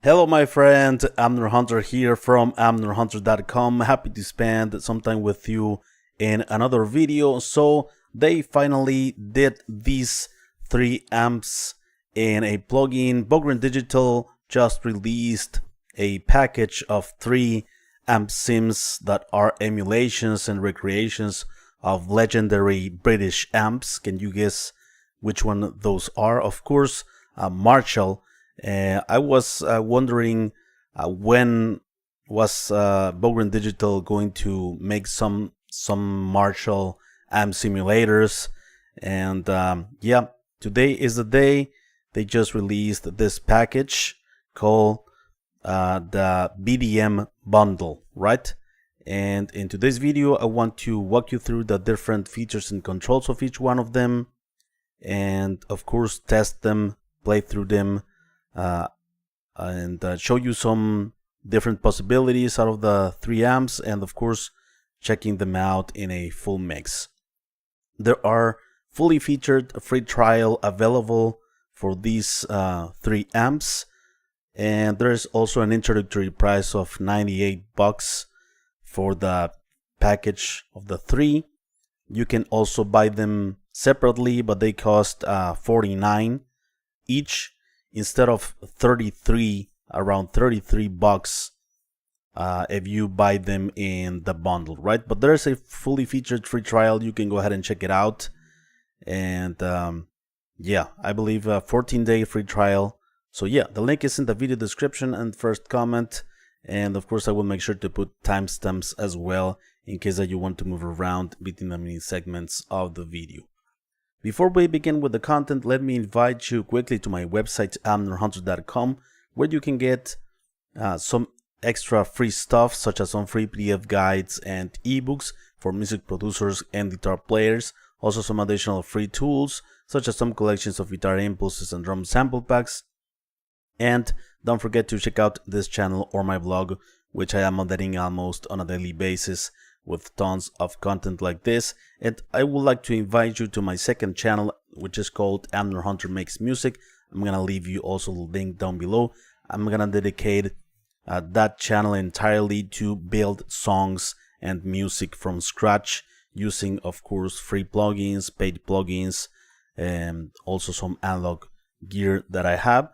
Hello, my friend. Amner Hunter here from amnerhunter.com. Happy to spend some time with you in another video. So they finally did these 3 amps in a plugin. Bogren Digital just released a package of 3 amp sims that are emulations and recreations of legendary British amps. Can you guess which one those are? Of course, Marshall. I was wondering when was Bogren Digital going to make some Marshall amp simulators, and yeah, today is the day. They just released this package called the BDM Bundle, right? And in today's video, I want to walk you through the different features and controls of each one of them, and of course test them, play through them, and show you some different possibilities out of the 3 amps, and of course checking them out in a full mix. There are fully featured free trial available for these 3 amps, and there's also an introductory price of $98 for the package of the 3. You can also buy them separately, but they cost $49 each instead of 33, around $33 if you buy them in the bundle, right? But there's a fully featured free trial. You can go ahead and check it out. And yeah, I believe a 14-day free trial. So yeah, the link is in the video description and first comment. And of course, I will make sure to put timestamps as well in case that you want to move around between the mini segments of the video. Before we begin with the content, let me invite you quickly to my website, amnerhunter.com, where you can get some extra free stuff, such as some free PDF guides and ebooks for music producers and guitar players. Also some additional free tools, such as some collections of guitar impulses and drum sample packs. And don't forget to check out this channel or my blog, which I am updating almost on a daily basis, with tons of content like this. And I would like to invite you to my second channel, which is called Amner Hunter Makes Music. I'm gonna leave you also the link down below. I'm gonna dedicate that channel entirely to build songs and music from scratch, using of course free plugins, paid plugins, and also some analog gear that I have.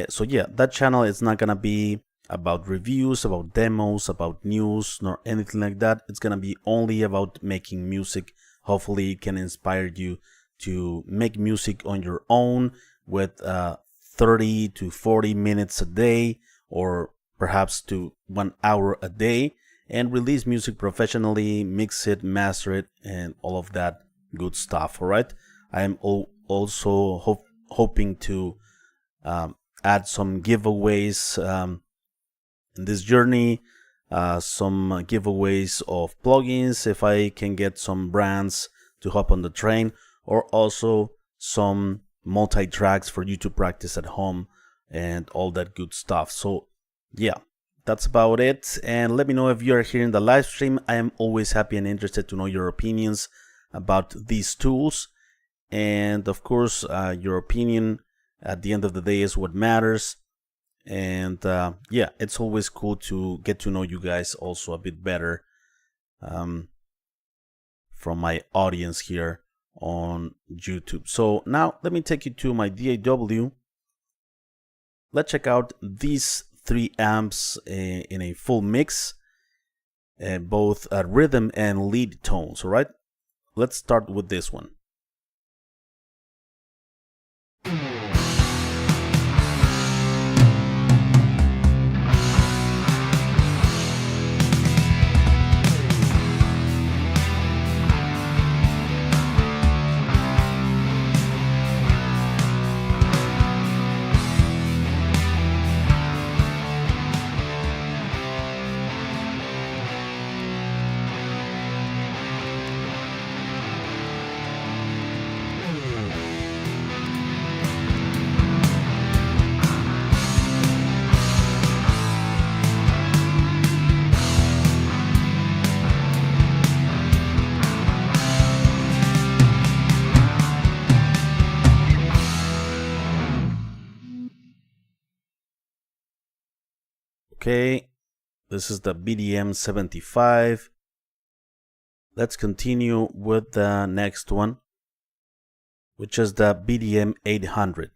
So yeah, that channel is not gonna be about reviews, about demos, about news, nor anything like that. It's gonna be only about making music. Hopefully it can inspire you to make music on your own with 30 to 40 minutes a day, or perhaps to 1 hour a day, and release music professionally, mix it, master it, and all of that good stuff. All right, I am also hoping to add some giveaways in this journey, some giveaways of plugins if I can get some brands to hop on the train, or also some multi-tracks for you to practice at home and all that good stuff. So yeah, that's about it. And let me know if you are here in the live stream. I am always happy and interested to know your opinions about these tools, and of course your opinion at the end of the day is what matters. And yeah, it's always cool to get to know you guys also a bit better from my audience here on YouTube. So now let me take you to my DAW. Let's check out these 3 amps in a full mix, both rhythm and lead tones. All right, let's start with this one. Okay, this is the BDM 75. Let's continue with the next one, which is the BDM 800.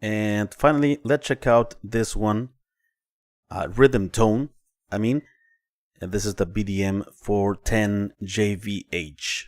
And finally, let's check out this one, rhythm tone. And this is the BDM 410 JVH.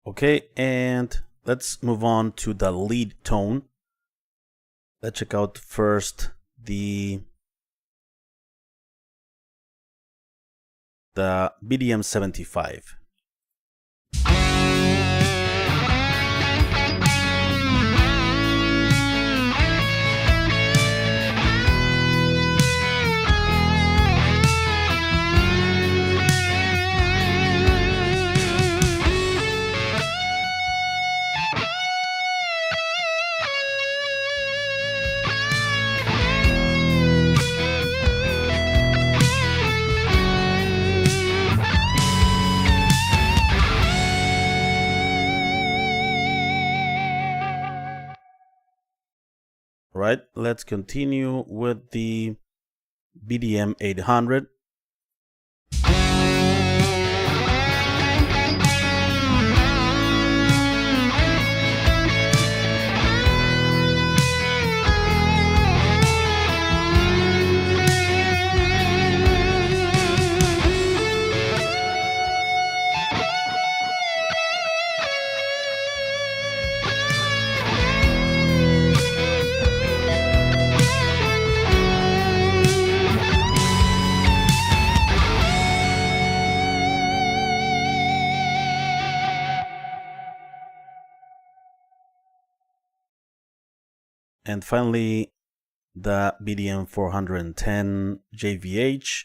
Okay, and let's move on to the lead tone. Let's check out first the BDM 75. Right, let's continue with the BDM 800. And finally, the BDM 410 JVH.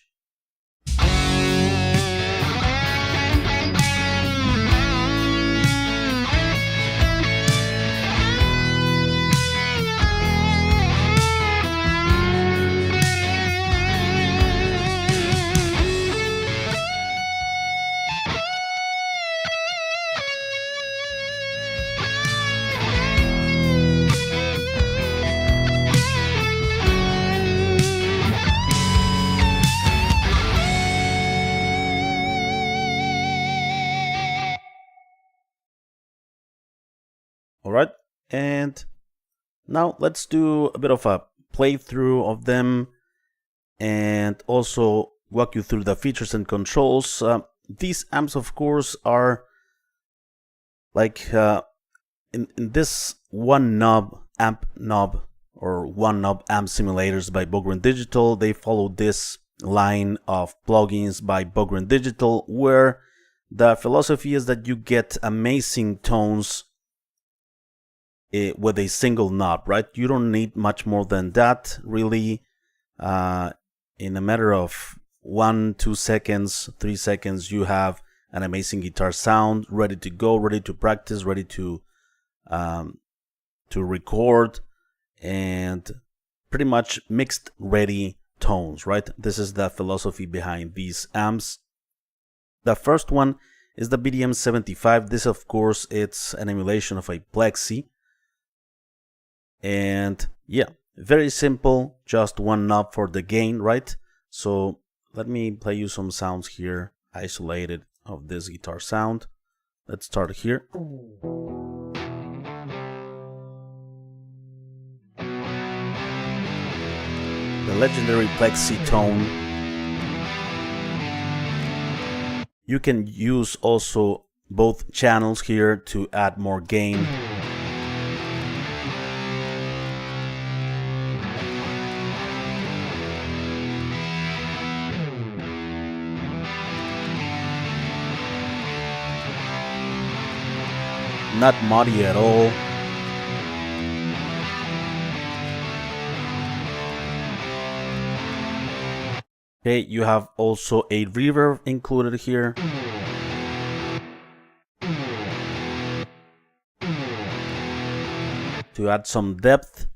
All right, and now let's do a bit of a playthrough of them and also walk you through the features and controls. These amps, of course, are like in this one knob Ampknob or one knob amp simulators by Bogren Digital. They follow this line of plugins by Bogren Digital, where the philosophy is that you get amazing tones with a single knob, right? You don't need much more than that, really. In a matter of 1, 2 seconds, 3 seconds, you have an amazing guitar sound ready to go, ready to practice, ready to record, and pretty much mixed ready tones, right? This is the philosophy behind these amps. The first one is the BDM 75. This, of course, it's an emulation of a Plexi. And yeah, very simple, just one knob for the gain, right? So let me play you some sounds here, isolated of this guitar sound. Let's start here. The legendary Plexi tone. You can use also both channels here to add more gain. Not muddy at all. Okay, you have also a reverb included here. To add some depth.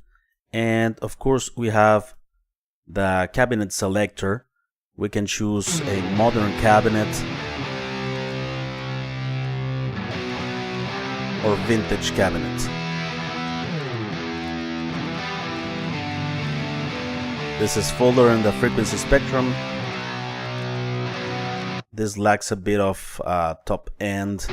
And of course we have the cabinet selector. We can choose a modern cabinet or vintage cabinet. This is fuller in the frequency spectrum. This lacks a bit of top end.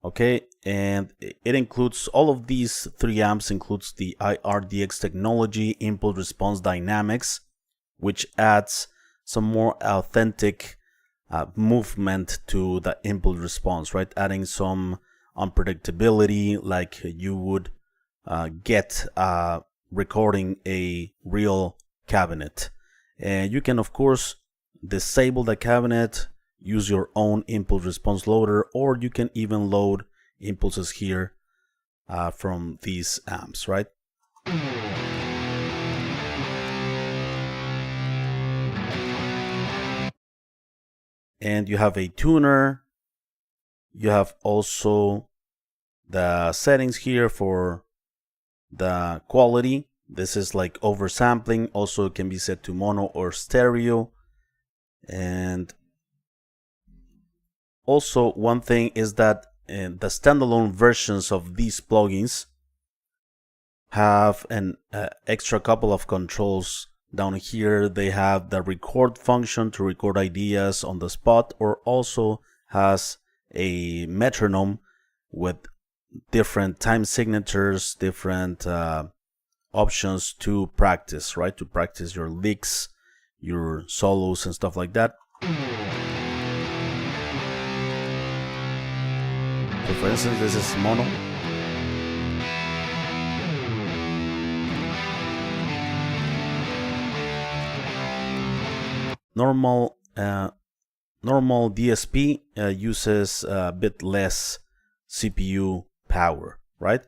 Okay, and it includes all of these three amps, includes the IRDX technology, impulse response dynamics, which adds some more authentic movement to the impulse response, right? Adding some unpredictability, like you would get recording a real cabinet. And you can, of course, disable the cabinet, use your own impulse response loader, or you can even load impulses here from these amps, right? And you have a tuner. You have also the settings here for the quality. This is like oversampling. Also can be set to mono or stereo. And also one thing is that the standalone versions of these plugins have an extra couple of controls. Down here they have the record function to record ideas on the spot, or also has a metronome with different time signatures, different options to practice, right? To practice your licks, your solos and stuff like that. So for instance, this is mono. Normal DSP uses a bit less CPU power, right?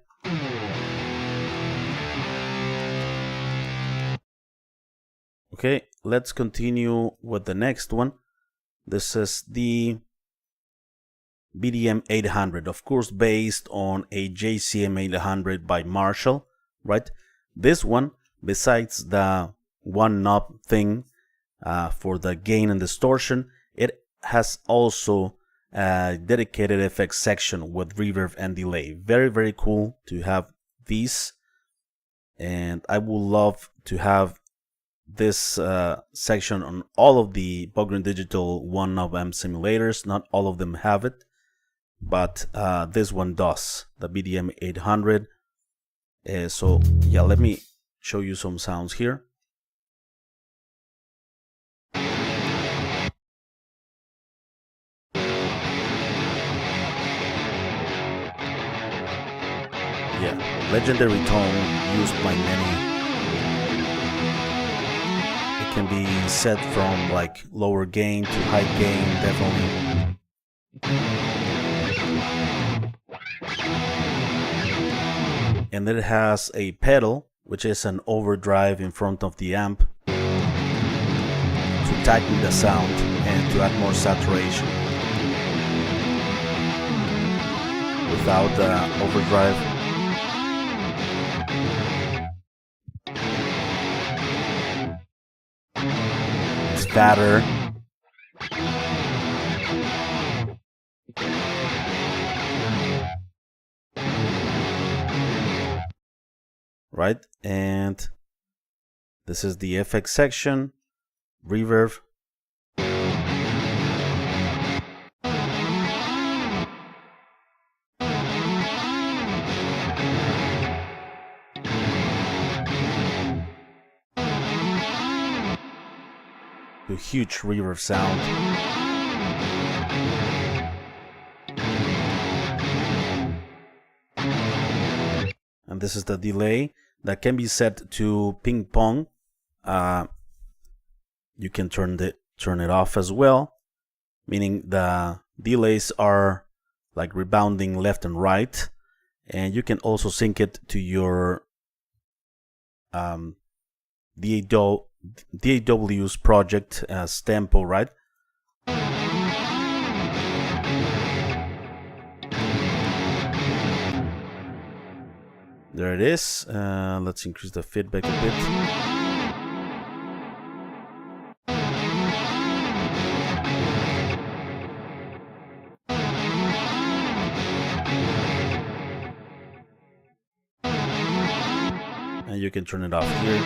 Okay, let's continue with the next one. This is the BDM 800, of course based on a JCM 800 by Marshall, right? This one, besides the one knob thing for the gain and distortion, it has also a dedicated effects section with reverb and delay. Very, very cool to have these, and I would love to have this section on all of the Bogren Digital one knob amp simulators. Not all of them have it, but this one does, the BDM 800. So yeah, let me show you some sounds here. Yeah, legendary tone used by many. It can be set from like lower gain to high gain, definitely. And it has a pedal, which is an overdrive in front of the amp to tighten the sound and to add more saturation. Without the overdrive, fatter. Right, and this is the FX section, reverb. A huge reverb sound. And this is the delay that can be set to ping pong. You can turn it off as well, meaning the delays are like rebounding left and right, and you can also sync it to your DAW's project as tempo, right? There it is. Let's increase the feedback a bit. And you can turn it off here.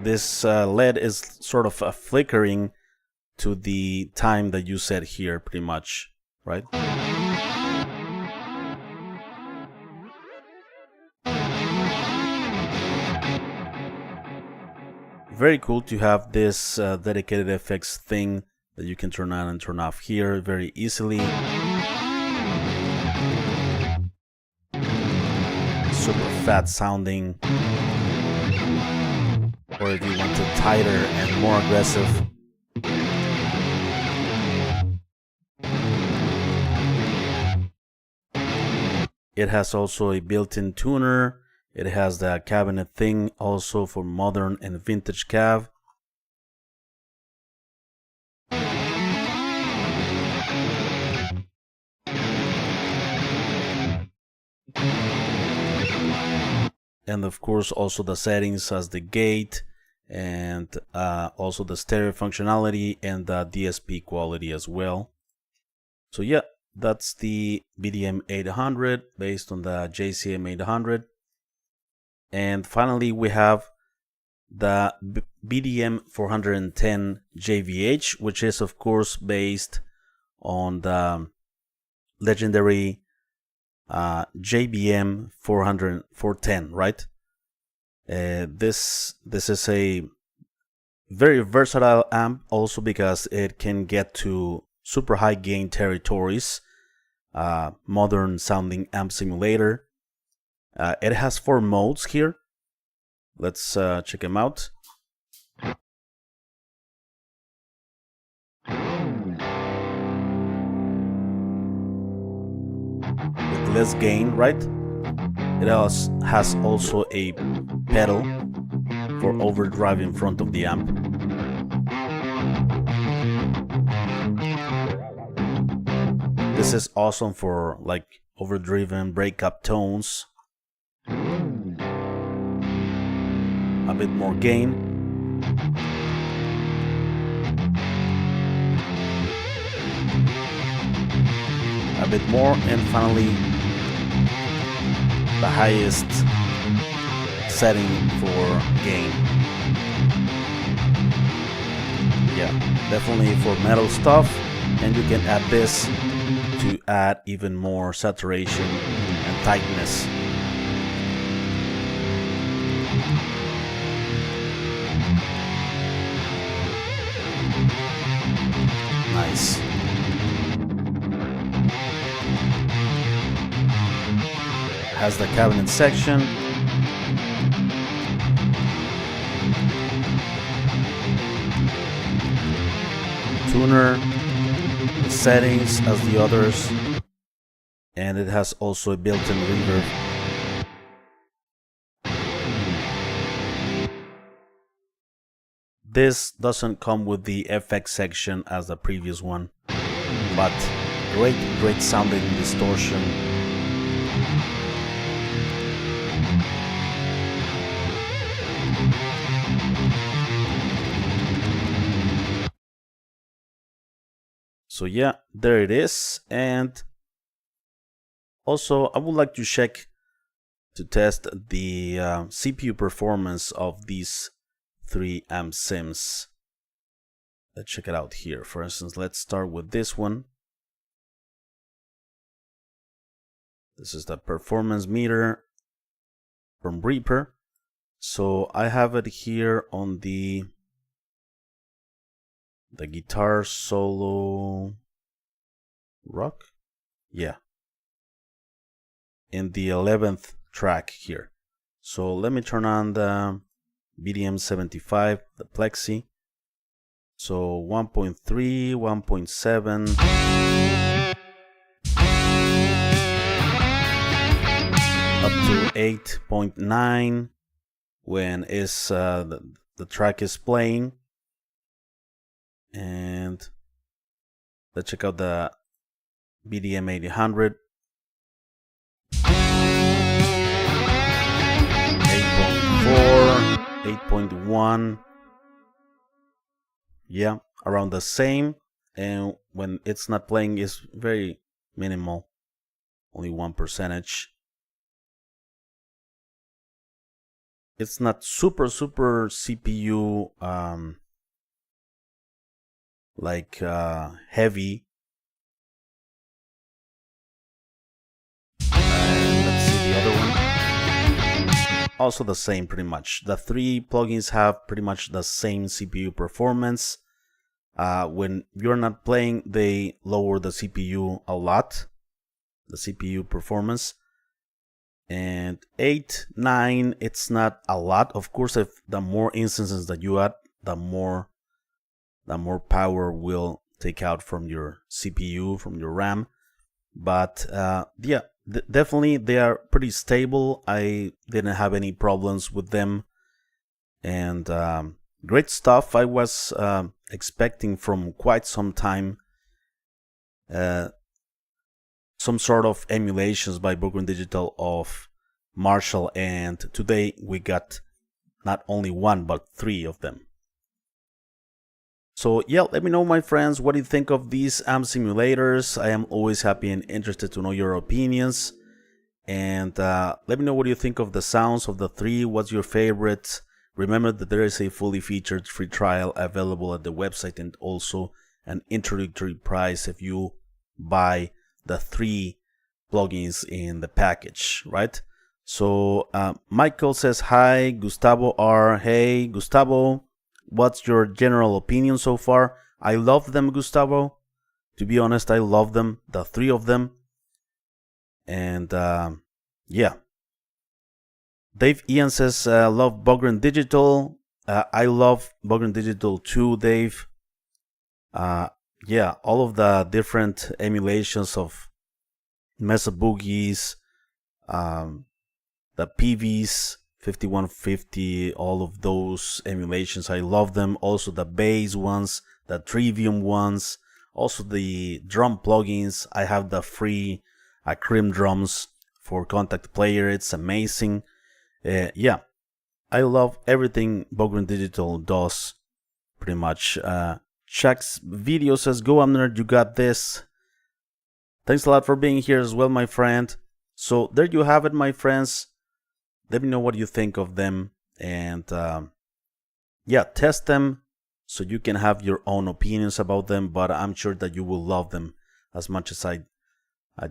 This LED is sort of flickering to the time that you set here, pretty much, right? Very cool to have this dedicated FX thing that you can turn on and turn off here very easily. Super fat sounding. Or if you want it tighter and more aggressive. It has also a built-in tuner. It has the cabinet thing also for modern and vintage cav. And of course also the settings as the gate and also the stereo functionality and the DSP quality as well. So yeah, that's the BDM 800 based on the JCM 800. And finally we have the BDM 410 JVH, which is of course based on the legendary JBM 410, right? This is a very versatile amp also because it can get to super high gain territories. Modern sounding amp simulator. It has 4 modes here. Let's check them out. With less gain, right? It has also a pedal for overdrive in front of the amp. This is awesome for like overdriven breakup tones. A bit more gain. A bit more, and finally the highest setting for gain. Yeah, definitely for metal stuff, and you can add this to add even more saturation and tightness. Nice. Has the cabinet section. Tuner, the settings as the others, and it has also a built-in reverb. This doesn't come with the FX section as the previous one, but great sounding distortion. So yeah, there it is. And also I would like to check to test the CPU performance of these 3 amp sims. Let's check it out here. For instance, let's start with this one. This is the performance meter from Reaper. So I have it here on the guitar solo rock. Yeah. In the 11th track here. So let me turn on the BDM 75, the Plexi. So 1.3, 1.7. Up to 8.9 when is the track is playing. And let's check out the BDM 800. 8.4, 8.1. Yeah, around the same. And when it's not playing, it's very minimal, only 1%. It's not super CPU like heavy. And let's see the other one. Also the same pretty much. The 3 plugins have pretty much the same CPU performance. When you're not playing, they lower the CPU a lot, the CPU performance. And 8, 9, it's not a lot. Of course, if the more instances that you add, the more power will take out from your CPU, from your RAM. But yeah, definitely they are pretty stable. I didn't have any problems with them. And great stuff. I was expecting from quite some time some sort of emulations by Bogren Digital of Marshall, and today we got not only 1 but 3 of them. So yeah, let me know, my friends, what do you think of these amp simulators. I am always happy and interested to know your opinions. And let me know what you think of the sounds of the 3. What's your favorite? Remember that there is a fully featured free trial available at the website, and also an introductory price if you buy the 3 plugins in the package, right? So Michael says hi. Gustavo R. Hey Gustavo, what's your general opinion so far? I love them, Gustavo. To be honest, I love them, the 3 of them. And yeah. Dave Ian says love Bogren Digital. I love Bogren Digital too, Dave. Yeah, all of the different emulations of Mesa Boogies, the PVs 5150, all of those emulations, I love them. Also the bass ones, the Trivium ones, also the drum plugins. I have the free Cream drums for Contact Player. It's amazing. Yeah, I love everything Bogren Digital does, pretty much. Chuck's video says, go Amner, you got this. Thanks a lot for being here as well, my friend. So there you have it, my friends. Let me know what you think of them, and yeah, test them so you can have your own opinions about them, but I'm sure that you will love them as much as I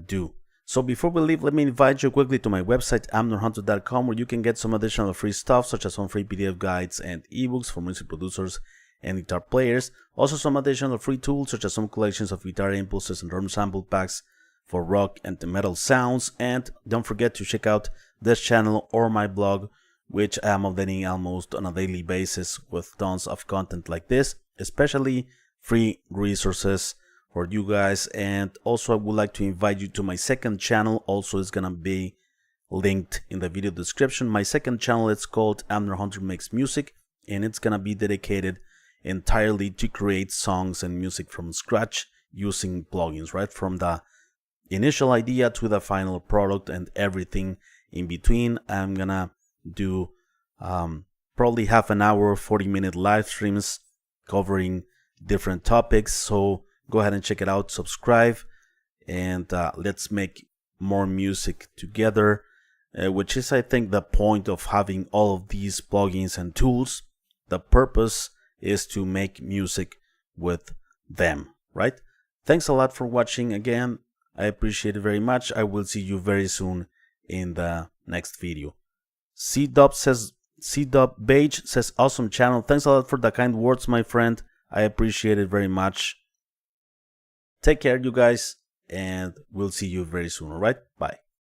do. So before we leave, let me invite you quickly to my website, amnorhunter.com, where you can get some additional free stuff, such as some free PDF guides and ebooks for music producers and guitar players. Also some additional free tools, such as some collections of guitar impulses and drum sample packs for rock and metal sounds. And don't forget to check out this channel or my blog, which I am updating almost on a daily basis with tons of content like this, especially free resources for you guys. And also I would like to invite you to my second channel. Also is gonna be linked in the video description. My second channel, it's called Amner Hunter Makes Music, and it's gonna be dedicated entirely to create songs and music from scratch using plugins, right from the initial idea to the final product and everything in between. I'm gonna do probably half an hour, 40-minute live streams covering different topics, so go ahead and check it out, subscribe, and let's make more music together, which is, I think, the point of having all of these plugins and tools. The purpose is to make music with them, right? Thanks a lot for watching again. I appreciate it very much. I will see you very soon in the next video. C-Dub Beige says, awesome channel. Thanks a lot for the kind words, my friend. I appreciate it very much. Take care, you guys, and we'll see you very soon, alright? Bye.